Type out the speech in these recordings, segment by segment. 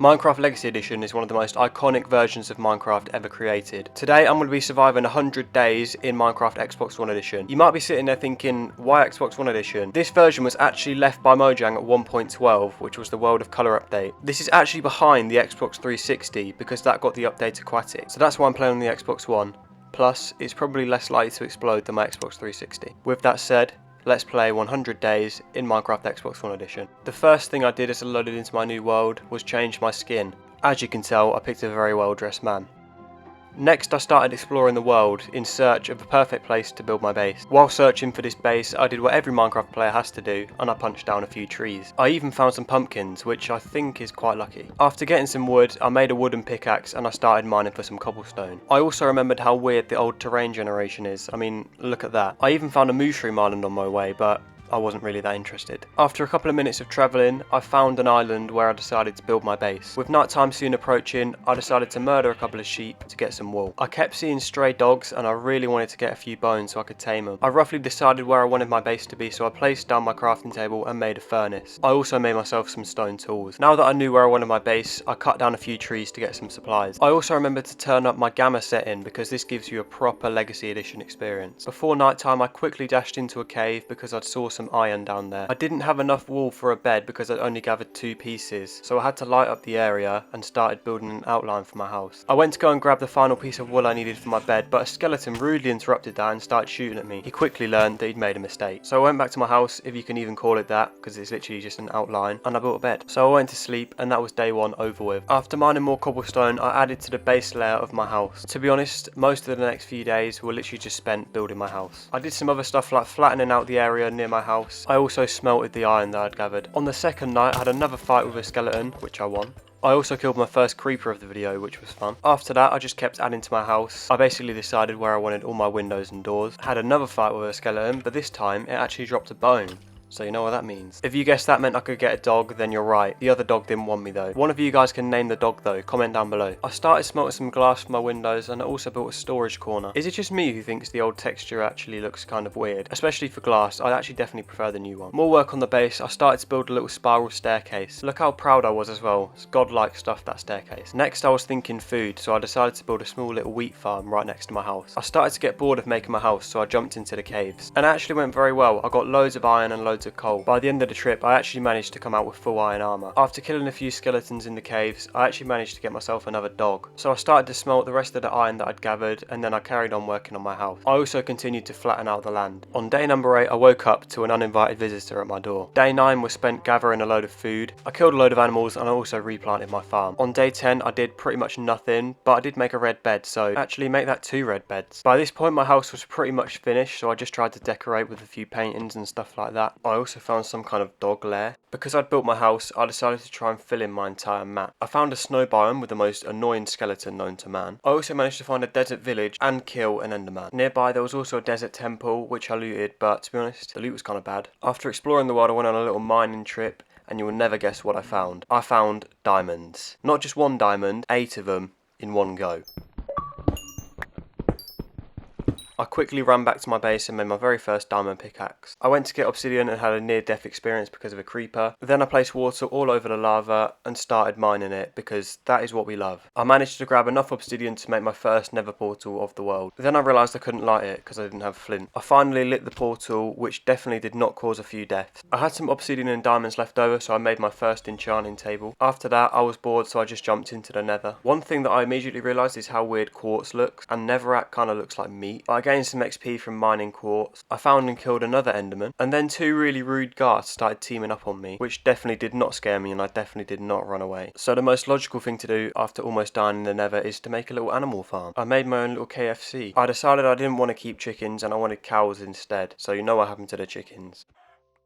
Minecraft Legacy Edition is one of the most iconic versions of Minecraft ever created. Today I'm going to be surviving 100 days in Minecraft Xbox One Edition. You might be sitting there thinking, why Xbox One Edition? This version was actually left by Mojang at 1.12, which was the World of Colour update. This is actually behind the Xbox 360 because that got the update Aquatic. So that's why I'm playing on the Xbox One. Plus, it's probably less likely to explode than my Xbox 360. With that said, let's play 100 days in Minecraft Xbox One Edition. The first thing I did as I loaded into my new world was change my skin. As you can tell, I picked a very well dressed man. Next, I started exploring the world in search of a perfect place to build my base. While searching for this base, I did what every Minecraft player has to do, and I punched down a few trees. I even found some pumpkins, which I think is quite lucky. After getting some wood, I made a wooden pickaxe and I started mining for some cobblestone. I also remembered how weird the old terrain generation is. I mean, look at that. I even found a mushroom island on my way, but I wasn't really that interested. After a couple of minutes of travelling, I found an island where I decided to build my base. With nighttime soon approaching, I decided to murder a couple of sheep to get some wool. I kept seeing stray dogs and I really wanted to get a few bones so I could tame them. I roughly decided where I wanted my base to be, so I placed down my crafting table and made a furnace. I also made myself some stone tools. Now that I knew where I wanted my base, I cut down a few trees to get some supplies. I also remembered to turn up my gamma setting because this gives you a proper Legacy Edition experience. Before nighttime, I quickly dashed into a cave because I saw some iron down there. I didn't have enough wool for a bed because I'd only gathered 2 pieces, so I had to light up the area and started building an outline for my house. I went to go and grab the final piece of wool I needed for my bed, but a skeleton rudely interrupted that and started shooting at me. He quickly learned that he'd made a mistake. So I went back to my house, if you can even call it that, because it's literally just an outline, and I built a bed. So I went to sleep and that was day 1 over with. After mining more cobblestone, I added to the base layer of my house. To be honest, most of the next few days were literally just spent building my house. I did some other stuff like flattening out the area near my house. I also smelted the iron that I'd gathered. On the second night, I had another fight with a skeleton, which I won. I also killed my first creeper of the video, which was fun. After that, I just kept adding to my house. I basically decided where I wanted all my windows and doors. I had another fight with a skeleton, but this time it actually dropped a bone. So you know what that means. If you guessed that meant I could get a dog, then you're right. The other dog didn't want me though. One of you guys can name the dog though, comment down below. I started smelting some glass for my windows and I also built a storage corner. Is it just me who thinks the old texture actually looks kind of weird? Especially for glass, I actually definitely prefer the new one. More work on the base, I started to build a little spiral staircase. Look how proud I was as well. It's godlike stuff, that staircase. Next I was thinking food, so I decided to build a small little wheat farm right next to my house. I started to get bored of making my house, so I jumped into the caves. And it actually went very well. I got loads of iron and loads of coal. By the end of the trip, I actually managed to come out with full iron armor. After killing a few skeletons in the caves, I actually managed to get myself another dog. So I started to smelt the rest of the iron that I'd gathered, and then I carried on working on my house. I also continued to flatten out the land. On day number 8, I woke up to an uninvited visitor at my door. Day 9 was spent gathering a load of food. I killed a load of animals and I also replanted my farm. On day 10, I did pretty much nothing, but I did make a red bed, so actually make that 2 red beds. By this point, my house was pretty much finished, so I just tried to decorate with a few paintings and stuff like that. I also found some kind of dog lair. Because I'd built my house, I decided to try and fill in my entire map. I found a snow biome with the most annoying skeleton known to man. I also managed to find a desert village and kill an enderman. Nearby there was also a desert temple which I looted, but to be honest, the loot was kind of bad. After exploring the world, I went on a little mining trip and you will never guess what I found. I found diamonds. Not just 1 diamond, 8 of them in one go. I quickly ran back to my base and made my very first diamond pickaxe. I went to get obsidian and had a near-death experience because of a creeper. Then I placed water all over the lava and started mining it because that is what we love. I managed to grab enough obsidian to make my first nether portal of the world. Then I realised I couldn't light it because I didn't have flint. I finally lit the portal, which definitely did not cause a few deaths. I had some obsidian and diamonds left over, so I made my first enchanting table. After that, I was bored, so I just jumped into the nether. One thing that I immediately realised is how weird quartz looks, and netherrack kind of looks like meat. I gained some XP from mining quartz. I found and killed another enderman, and then 2 really rude guards started teaming up on me, which definitely did not scare me and I definitely did not run away. So the most logical thing to do after almost dying in the nether is to make a little animal farm. I made my own little KFC. I decided I didn't want to keep chickens and I wanted cows instead, so you know what happened to the chickens.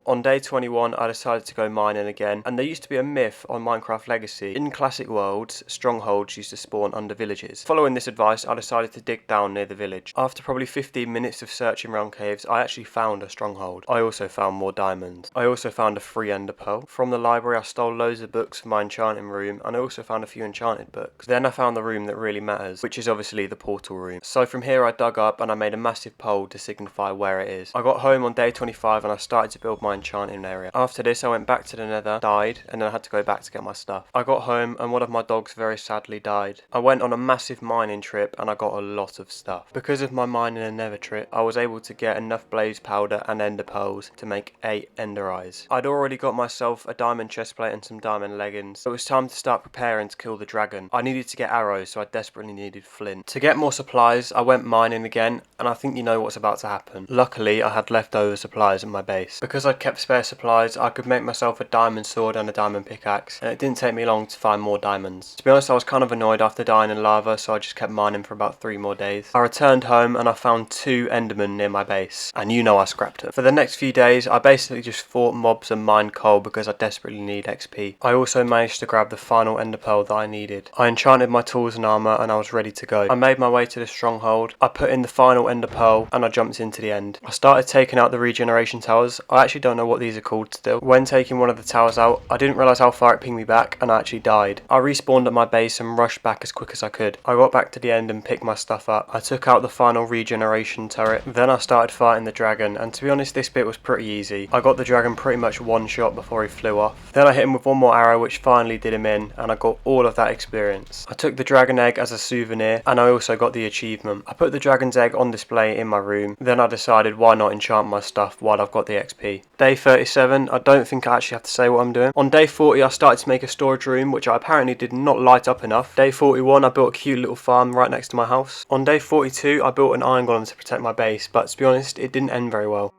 On day 21, I decided to go mining again, and there used to be a myth on Minecraft Legacy. In classic worlds, strongholds used to spawn under villages. Following this advice, I decided to dig down near the village. After probably 15 minutes of searching around caves, I actually found a stronghold. I also found more diamonds. I also found a free ender pearl. From the library, I stole loads of books from my enchanting room, and I also found a few enchanted books. Then I found the room that really matters, which is obviously the portal room. So from here, I dug up and I made a massive pole to signify where it is. I got home on day 25 and I started to build my my enchanting area. After this I went back to the nether, died, and then I had to go back to get my stuff. I got home and one of my dogs very sadly died. I went on a massive mining trip and I got a lot of stuff. Because of my mining and nether trip, I was able to get enough blaze powder and ender pearls to make 8 ender eyes. I'd already got myself a diamond chestplate and some diamond leggings. It was time to start preparing to kill the dragon. I needed to get arrows, so I desperately needed flint. To get more supplies, I went mining again, and I think you know what's about to happen. Luckily, I had leftover supplies at my base. Because I'd kept spare supplies, I could make myself a diamond sword and a diamond pickaxe, and it didn't take me long to find more diamonds. To be honest, I was kind of annoyed after dying in lava, so I just kept mining for about 3 more days. I returned home and I found 2 endermen near my base, and you know I scrapped them. For the next few days, I basically just fought mobs and mined coal because I desperately need XP. I also managed to grab the final ender pearl that I needed. I enchanted my tools and armour and I was ready to go. I made my way to the stronghold, I put in the final ender pearl and I jumped into the end. I started taking out the regeneration towers. I actually don't know what these are called still. When taking one of the towers out, I didn't realise how far it pinged me back and I actually died. I respawned at my base and rushed back as quick as I could. I got back to the end and picked my stuff up. I took out the final regeneration turret. Then I started fighting the dragon, and to be honest this bit was pretty easy. I got the dragon pretty much one shot before he flew off. Then I hit him with one more arrow which finally did him in, and I got all of that experience. I took the dragon egg as a souvenir and I also got the achievement. I put the dragon's egg on display in my room. Then I decided why not enchant my stuff while I've got the XP. Day 37, I don't think I actually have to say what I'm doing. On day 40 I started to make a storage room which I apparently did not light up enough. Day 41 I built a cute little farm right next to my house. On day 42 I built an iron golem to protect my base, but to be honest it didn't end very well.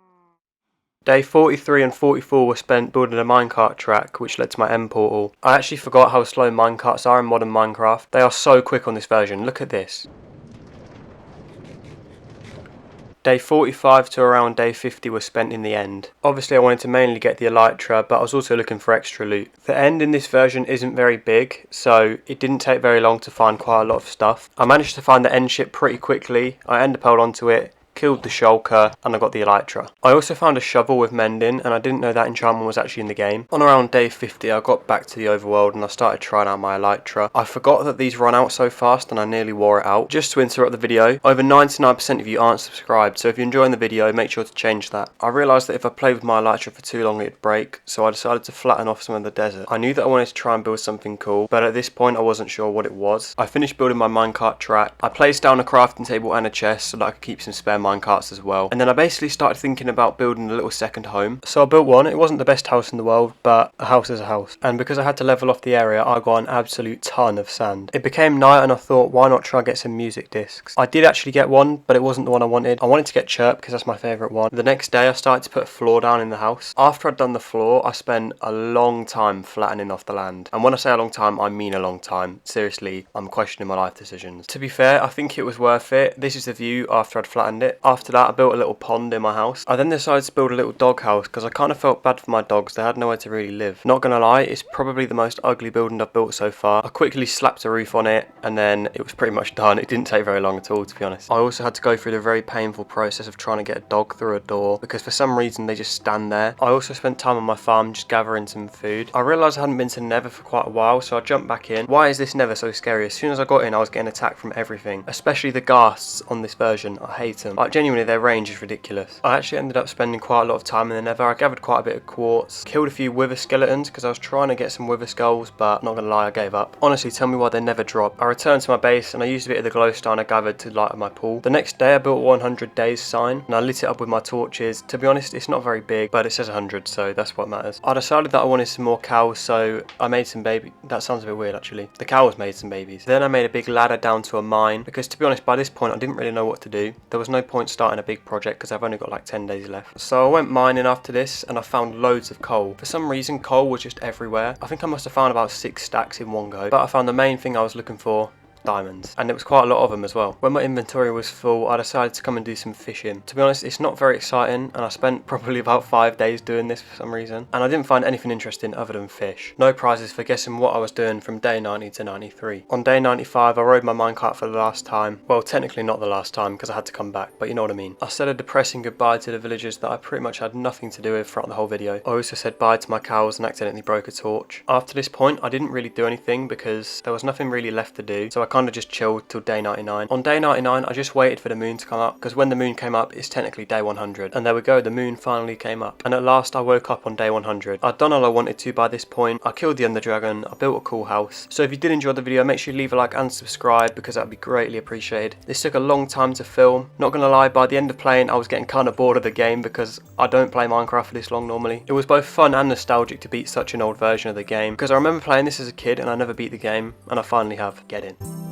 Day 43 and 44 were spent building a minecart track which led to my end portal. I actually forgot how slow minecarts are in modern Minecraft. They are so quick on this version, look at this. Day 45 to around day 50 was spent in the end. Obviously I wanted to mainly get the elytra, but I was also looking for extra loot. The end in this version isn't very big, so it didn't take very long to find quite a lot of stuff. I managed to find the end ship pretty quickly. I ender pearled onto it, killed the shulker, and I got the elytra. I also found a shovel with mending, and I didn't know that enchantment was actually in the game. On around day 50 I got back to the overworld and I started trying out my elytra. I forgot that these run out so fast and I nearly wore it out. Just to interrupt the video, over 99% of you aren't subscribed, so if you're enjoying the video make sure to change that. I realised that if I played with my elytra for too long it'd break, so I decided to flatten off some of the desert. I knew that I wanted to try and build something cool, but at this point I wasn't sure what it was. I finished building my minecart track. I placed down a crafting table and a chest so that I could keep some spare minecarts as well. And then I basically started thinking about building a little second home. So I built one. It wasn't the best house in the world, but a house is a house. And because I had to level off the area, I got an absolute ton of sand. It became night and I thought, why not try and get some music discs? I did actually get one, but it wasn't the one I wanted. I wanted to get Chirp because that's my favourite one. The next day I started to put a floor down in the house. After I'd done the floor, I spent a long time flattening off the land. And when I say a long time, I mean a long time. Seriously, I'm questioning my life decisions. To be fair, I think it was worth it. This is the view after I'd flattened it. After that, I built a little pond in my house. I then decided to build a little dog house because I kind of felt bad for my dogs. They had nowhere to really live. Not gonna lie, it's probably the most ugly building I've built so far. I quickly slapped a roof on it and then it was pretty much done. It didn't take very long at all, to be honest. I also had to go through the very painful process of trying to get a dog through a door because for some reason they just stand there. I also spent time on my farm just gathering some food. I realised I hadn't been to Nether for quite a while, so I jumped back in. Why is this Nether so scary? As soon as I got in I was getting attacked from everything, especially the ghasts on this version. I hate them. Like, genuinely their range is ridiculous. I actually ended up spending quite a lot of time in the Nether. I gathered quite a bit of quartz, killed a few wither skeletons because I was trying to get some wither skulls, but not gonna lie, I gave up. Honestly, tell me why they never drop. I returned to my base and I used a bit of the glowstone I gathered to light up my pool. The next day I built a 100 days sign and I lit it up with my torches. To be honest, it's not very big, but it says 100, so that's what matters. I decided that I wanted some more cows, so I made some baby. That sounds a bit weird actually. The cows made some babies. Then I made a big ladder down to a mine because, to be honest, by this point I didn't really know what to do. There was no point starting a big project because I've only got like 10 days left. So I went mining after this and I found loads of coal. For some reason coal was just everywhere. I think I must have found about 6 stacks in one go, but I found the main thing I was looking for: diamonds, and it was quite a lot of them as well. When my inventory was full, I decided to come and do some fishing. To be honest, it's not very exciting and I spent probably about 5 days doing this for some reason, and I didn't find anything interesting other than fish. No prizes for guessing what I was doing from day 90 to 93. On day 95 I rode my minecart for the last time. Well, technically not the last time because I had to come back, but you know what I mean. I said a depressing goodbye to the villagers that I pretty much had nothing to do with throughout the whole video. I also said bye to my cows and accidentally broke a torch. After this point I didn't really do anything because there was nothing really left to do, so I kind of just chilled till day 99. On day 99, I just waited for the moon to come up, because when the moon came up, it's technically day 100. And there we go, the moon finally came up. And at last, I woke up on day 100. I'd done all I wanted to by this point. I killed the Ender Dragon. I built a cool house. So if you did enjoy the video, make sure you leave a like and subscribe, because that would be greatly appreciated. This took a long time to film. Not gonna lie, by the end of playing, I was getting kind of bored of the game, because I don't play Minecraft for this long normally. It was both fun and nostalgic to beat such an old version of the game, because I remember playing this as a kid and I never beat the game, and I finally have. Get in.